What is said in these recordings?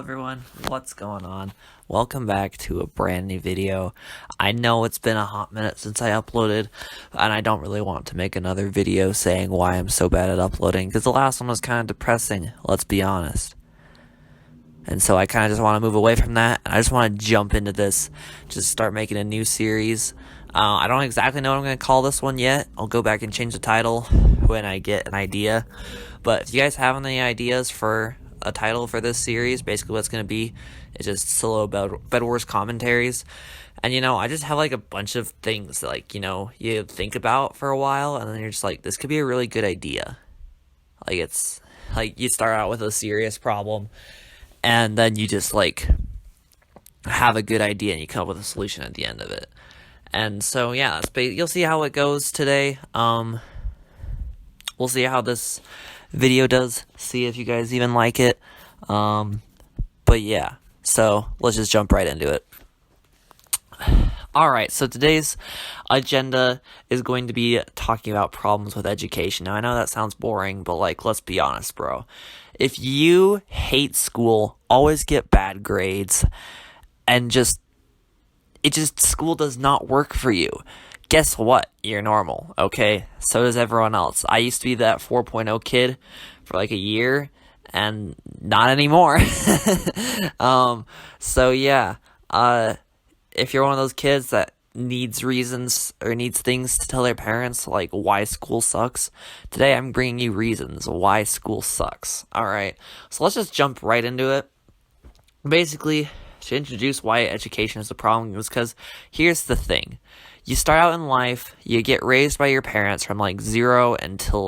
everyone, what's going on? Welcome back to a brand new video. I know it's been a hot minute since I uploaded, and I don't really want to make another video saying why I'm so bad at uploading, because the last one was kind of depressing, let's be honest. And so I kind of just want to move away from that, and I just want to jump into this, just start making a new series. I don't exactly know what I'm going to call this one yet. I'll go back and change the title when I get an idea. But if you guys have any ideas for a title for this series, basically what it's going to be is just solo Bedwars commentaries. And, I just have, a bunch of things that, you think about for a while, and then you're just like, this could be a really good idea. It's, you start out with a serious problem, and then you just, have a good idea, and you come up with a solution at the end of it. And so, yeah, you'll see how it goes today. We'll see how this video does, see if you guys even like it. But yeah, so let's just jump right into it. Alright, so today's agenda is going to be talking about problems with education. Now, I know that sounds boring, but let's be honest, bro. If you hate school, always get bad grades, and school does not work for you, guess what? You're normal, okay? So does everyone else. I used to be that 4.0 kid for a year, and not anymore. So yeah, if you're one of those kids that needs reasons or needs things to tell their parents, why school sucks, today I'm bringing you reasons why school sucks. Alright, so let's just jump right into it. Basically, to introduce why education is a problem is because here's the thing. You start out in life, you get raised by your parents from 0 until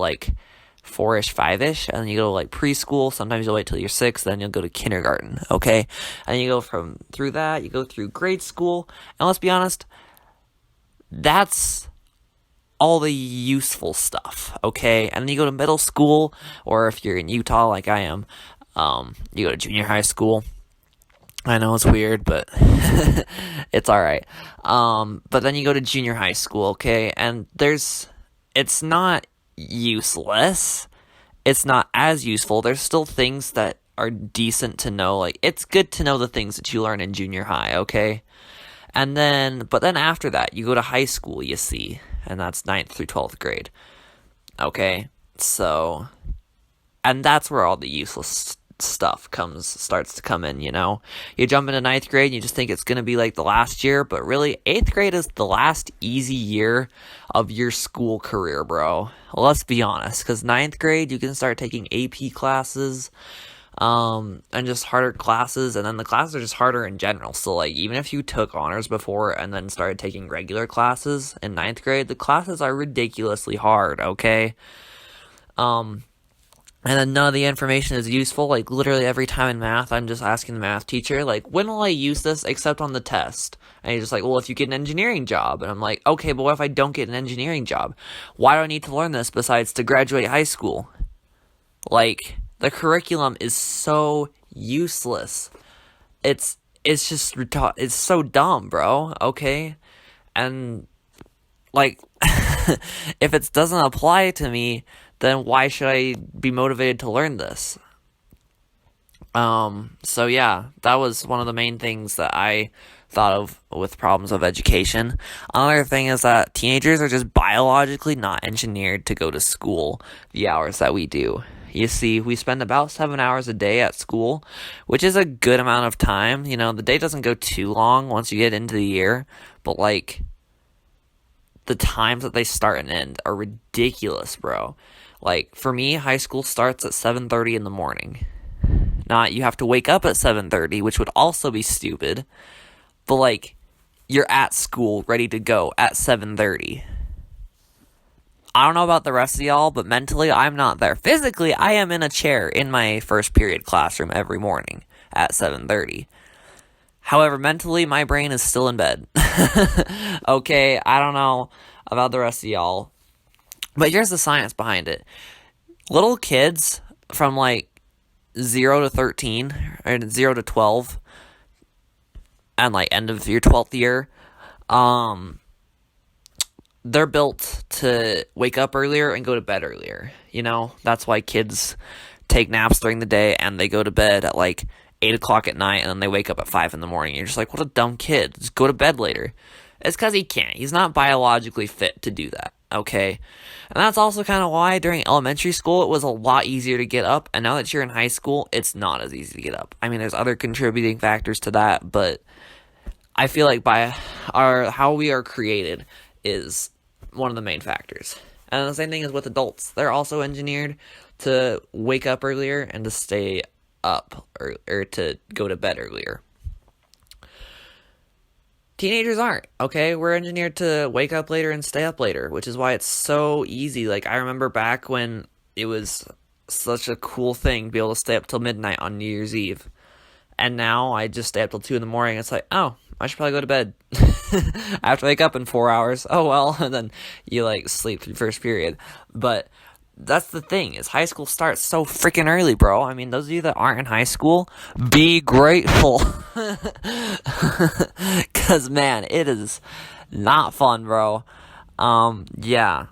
4-ish, 5-ish, and then you go to preschool. Sometimes you'll wait till you're 6, then you'll go to kindergarten, okay? And you go through that, you go through grade school, and let's be honest, that's all the useful stuff, okay? And then you go to middle school, or if you're in Utah like I am, you go to junior high school. I know it's weird, but it's alright. But then you go to junior high school, okay? And it's not useless. It's not as useful. There's still things that are decent to know. It's good to know the things that you learn in junior high, okay? But then after that, you go to high school, you see. And that's 9th through 12th grade. Okay? So, and that's where all the useless stuff starts to come in. You jump into 9th grade and you just think it's going to be the last year, but really 8th grade is the last easy year of your school career, bro. Let's be honest, because 9th grade you can start taking AP classes and just harder classes, and then the classes are just harder in general. So even if you took honors before and then started taking regular classes in 9th grade, the classes are ridiculously hard, okay? And then none of the information is useful. Literally every time in math, I'm just asking the math teacher, when will I use this except on the test? And he's just well, if you get an engineering job. And I'm like, okay, but what if I don't get an engineering job? Why do I need to learn this besides to graduate high school? The curriculum is so useless. It's just it's so dumb, bro, okay? And, if it doesn't apply to me, then why should I be motivated to learn this? So yeah, that was one of the main things that I thought of with problems of education. Another thing is that teenagers are just biologically not engineered to go to school the hours that we do. You see, we spend about 7 hours a day at school, which is a good amount of time. The day doesn't go too long once you get into the year, but the times that they start and end are ridiculous, bro. For me, high school starts at 7:30 in the morning. Not you have to wake up at 7:30, which would also be stupid. But, you're at school, ready to go at 7:30. I don't know about the rest of y'all, but mentally, I'm not there. Physically, I am in a chair in my first period classroom every morning at 7:30. However, mentally, my brain is still in bed. Okay, I don't know about the rest of y'all, but here's the science behind it. Little kids from 0 to 13, or 0 to 12, and end of your 12th year, they're built to wake up earlier and go to bed earlier. That's why kids take naps during the day and they go to bed at 8 o'clock at night and then they wake up at 5 in the morning. You're just like, what a dumb kid. Just go to bed later. It's because he can't. He's not biologically fit to do that, okay? And that's also kind of why during elementary school it was a lot easier to get up, and now that you're in high school, it's not as easy to get up. I mean, there's other contributing factors to that, but I feel like how we are created is one of the main factors. And the same thing is with adults. They're also engineered to wake up earlier and to stay up or to go to bed earlier. Teenagers aren't, okay? We're engineered to wake up later and stay up later, which is why it's so easy. Like, I remember back when it was such a cool thing to be able to stay up till midnight on New Year's Eve. And now I just stay up till 2 in the morning. It's like, oh, I should probably go to bed. I have to wake up in 4 hours. Oh, well. And then you, sleep through first period. But that's the thing, is high school starts so freaking early, bro. I mean, those of you that aren't in high school, be grateful. Because, man, it is not fun, bro. Yeah.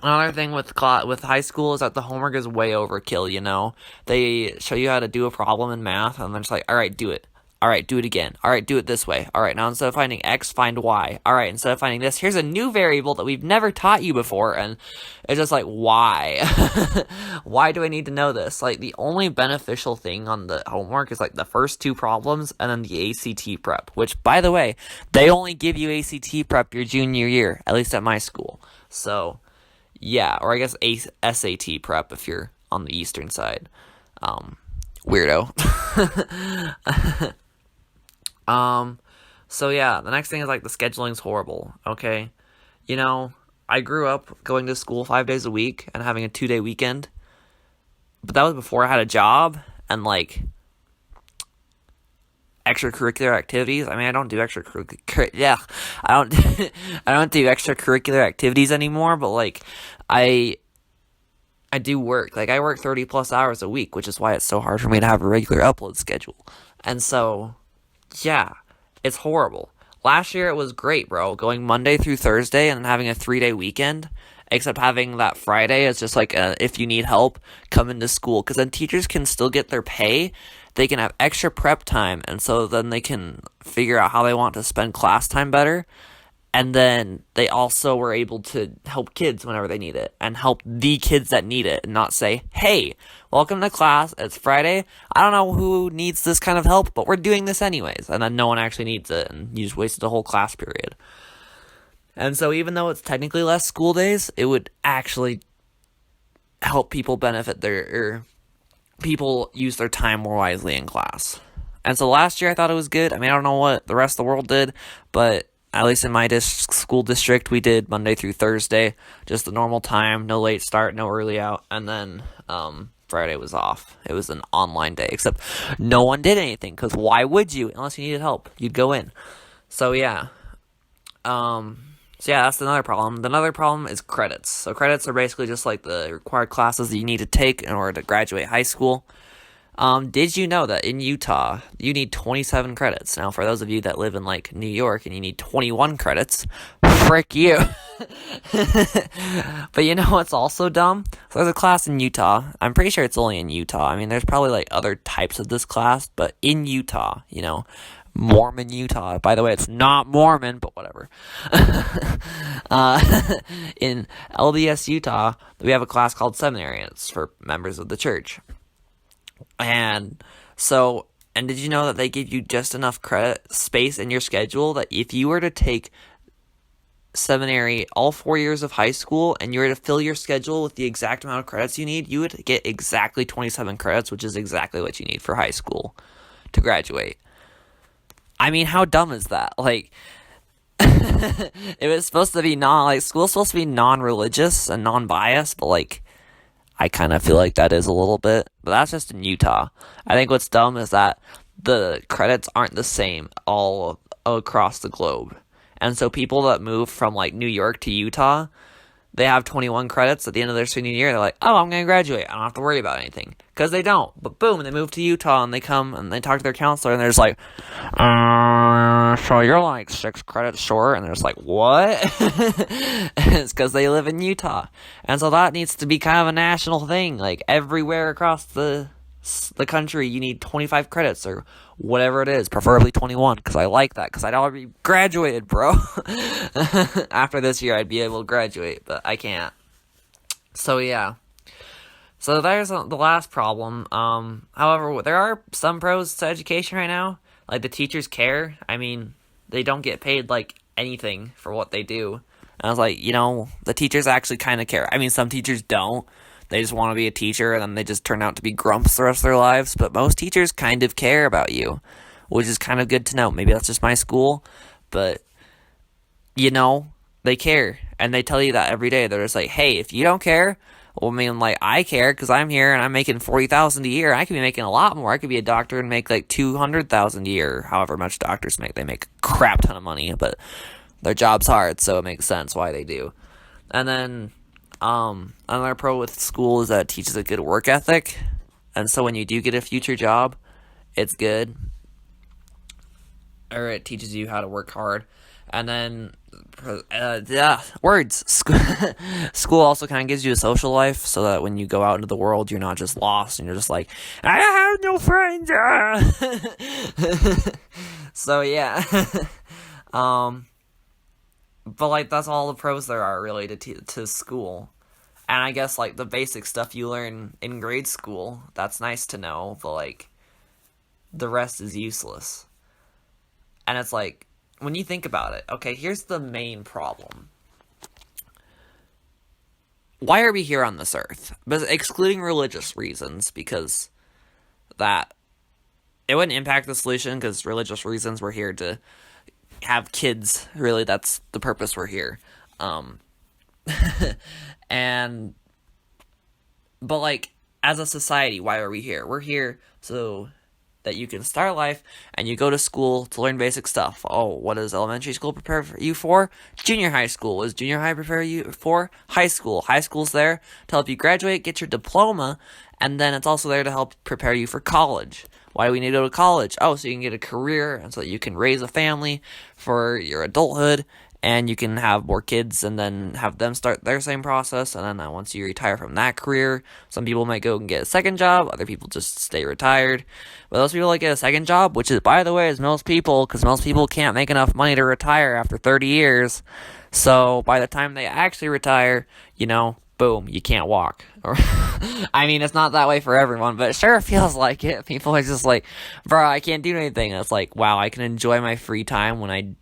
Another thing with high school is that the homework is way overkill, you know? They show you how to do a problem in math, and they're just like, alright, do it. Alright, do it again. Alright, do it this way. Alright, now instead of finding x, find y. Alright, instead of finding this, here's a new variable that we've never taught you before, and it's just like, why? Why do I need to know this? Like, the only beneficial thing on the homework is, the first 2 problems, and then the ACT prep, which, by the way, they only give you ACT prep your junior year, at least at my school. So, yeah, or I guess SAT prep if you're on the eastern side. Weirdo. So yeah, the next thing is the scheduling's horrible, okay? You know, I grew up going to school 5 days a week and having a 2-day weekend, but that was before I had a job and extracurricular activities. I mean, I don't do extracurricular activities anymore, but I do work. I work 30 plus hours a week, which is why it's so hard for me to have a regular upload schedule. And so, yeah, it's horrible. Last year it was great, bro. Going Monday through Thursday and then having a 3-day weekend, except having that Friday as just if you need help, come into school. Because then teachers can still get their pay. They can have extra prep time, and so then they can figure out how they want to spend class time better. And then they also were able to help kids whenever they need it, and help the kids that need it, and not say, hey, welcome to class, it's Friday, I don't know who needs this kind of help, but we're doing this anyways, and then no one actually needs it, and you just wasted the whole class period. And so even though it's technically less school days, it would actually help people people use their time more wisely in class. And so last year I thought it was good. I mean, I don't know what the rest of the world did, but at least in my school district, we did Monday through Thursday, just the normal time, no late start, no early out, and then Friday was off. It was an online day, except no one did anything, because why would you? Unless you needed help, you'd go in. So yeah. So yeah, that's another problem. Another problem is credits. So credits are basically just the required classes that you need to take in order to graduate high school. Did you know that in Utah, you need 27 credits? Now, for those of you that live in, New York and you need 21 credits, frick you. But you know what's also dumb? So there's a class in Utah. I'm pretty sure it's only in Utah. I mean, there's probably, other types of this class, but in Utah, Mormon, Utah. By the way, it's not Mormon, but whatever. In LDS, Utah, we have a class called seminary. It's for members of the church. And did you know that they give you just enough credit space in your schedule that if you were to take seminary all 4 years of high school and you were to fill your schedule with the exact amount of credits you need, you would get exactly 27 credits, which is exactly what you need for high school to graduate. I mean, how dumb is that? It was supposed to be school's supposed to be non-religious and non-biased, but I kind of feel like that is a little bit, but that's just in Utah. I think what's dumb is that the credits aren't the same all across the globe. And so people that move from New York to Utah, they have 21 credits at the end of their senior year. They're like, oh, I'm going to graduate. I don't have to worry about anything. Because they don't. But boom, they move to Utah and they come and they talk to their counselor and they're just like, so you're 6 credits short. And they're just like, what? It's because they live in Utah. And so that needs to be kind of a national thing. Everywhere across the the country, you need 25 credits or whatever it is, preferably 21, because I like that, because I'd already graduated, bro. After this year, I'd be able to graduate, but I can't. So, yeah. So, there's the last problem. However, there are some pros to education right now. Like, the teachers care. I mean, they don't get paid, like, anything for what they do. And I was like, the teachers actually kind of care. I mean, some teachers don't. They just want to be a teacher, and then they just turn out to be grumps the rest of their lives. But most teachers kind of care about you, which is kind of good to know. Maybe that's just my school, but, they care. And they tell you that every day. They're just like, hey, if you don't care, well, I mean, like, I care because I'm here and I'm making $40,000 a year. I could be making a lot more. I could be a doctor and make like $200,000 a year, however much doctors make. They make a crap ton of money, but their job's hard, so it makes sense why they do. And then another pro with school is that it teaches a good work ethic, and so when you do get a future job, it's good, or it teaches you how to work hard. And then words. School also kind of gives you a social life, so that when you go out into the world, you're not just lost and you're just like, I have no friends. So yeah. But, like, that's all the pros there are, really, to school. And I guess, like, the basic stuff you learn in grade school, that's nice to know, but, like, the rest is useless. And it's like, when you think about it, okay, here's the main problem. Why are we here on this earth? But excluding religious reasons, because it wouldn't impact the solution, because religious reasons, we're here to have kids. Really, that's the purpose we're here. But like, as a society, why are we here? We're here so that you can start life and you go to school to learn basic stuff. Oh, what does elementary school prepare you for? Junior high school. What does junior high prepare you for? High school. High school's there to help you graduate, get your diploma, and then it's also there to help prepare you for college. Why do we need to go to college? Oh, so you can get a career, and so that you can raise a family for your adulthood, and you can have more kids, and then have them start their same process, and then once you retire from that career, some people might go and get a second job, other people just stay retired. But those people that get a second job, which is, by the way, is most people, because most people can't make enough money to retire after 30 years, so by the time they actually retire, boom, you can't walk. Or, I mean, it's not that way for everyone, but it sure feels like it. People are just like, bro, I can't do anything. And it's like, wow, I can enjoy my free time when I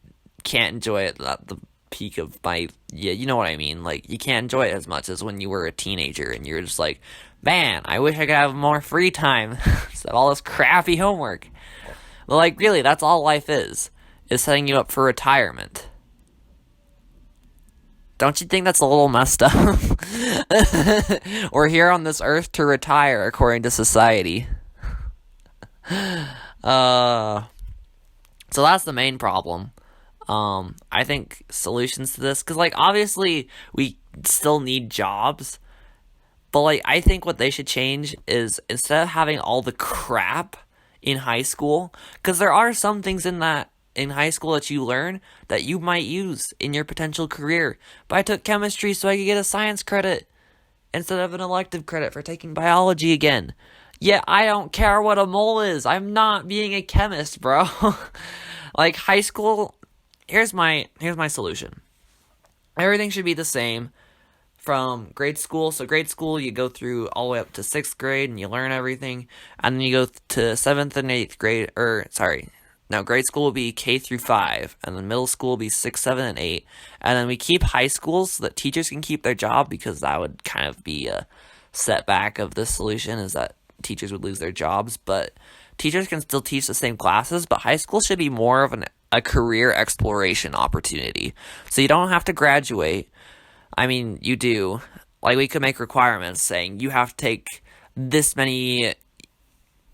can't enjoy it at the peak of my, you know what I mean? Like, you can't enjoy it as much as when you were a teenager and you're just like, man, I wish I could have more free time instead of all this crappy homework. But, like, really, that's all life is setting you up for retirement. Don't you think that's a little messed up? We're here on this earth to retire, according to society. So that's the main problem. I think solutions to this, because, like, obviously we still need jobs, but, like, I think what they should change is, instead of having all the crap in high school, because there are some things in high school that you learn that you might use in your potential career. But I took chemistry so I could get a science credit instead of an elective credit for taking biology again. Yet I don't care what a mole is. I'm not being a chemist, bro. Like, high school, here's my solution. Everything should be the same from grade school. So grade school, you go through all the way up to 6th grade and you learn everything. And then you go to 7th and 8th grade, now, grade school will be K through 5, and then middle school will be 6, 7, and 8. And then we keep high schools so that teachers can keep their job, because that would kind of be a setback of this solution, is that teachers would lose their jobs. But teachers can still teach the same classes, but high school should be more of a career exploration opportunity. So you don't have to graduate. I mean, you do. Like, we could make requirements saying you have to take this many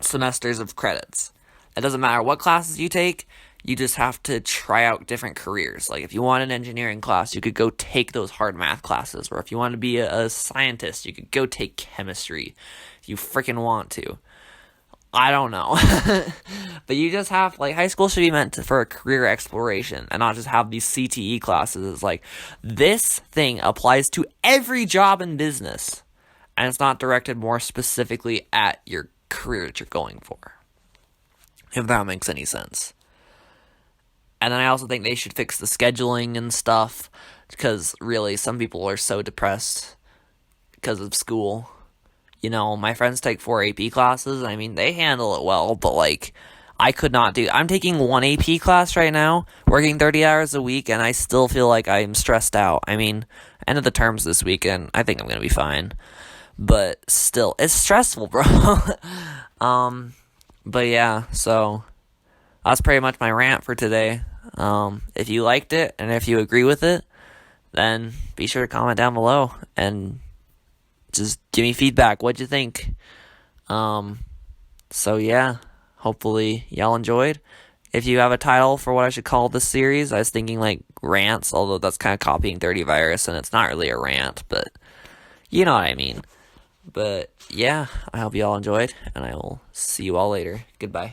semesters of credits. It doesn't matter what classes you take, you just have to try out different careers. Like, if you want an engineering class, you could go take those hard math classes. Or if you want to be a scientist, you could go take chemistry if you freaking want to. I don't know. But you just have, like, high school should be meant for a career exploration and not just have these CTE classes. It's like, this thing applies to every job in business. And it's not directed more specifically at your career that you're going for. If that makes any sense. And then I also think they should fix the scheduling and stuff, because really some people are so depressed because of school. My friends take 4 AP classes. I mean, they handle it well, but like, I could not do. I'm taking 1 AP class right now, working 30 hours a week, and I still feel like I'm stressed out. I mean, end of the terms this weekend. I think I'm gonna be fine, but still, it's stressful, bro. But yeah, so that's pretty much my rant for today. If you liked it and if you agree with it, then be sure to comment down below and just give me feedback. What'd you think? So yeah, hopefully y'all enjoyed. If you have a title for what I should call this series, I was thinking like rants, although that's kind of copying 30 Virus and it's not really a rant, but you know what I mean. But yeah, I hope you all enjoyed, and I will see you all later. Goodbye.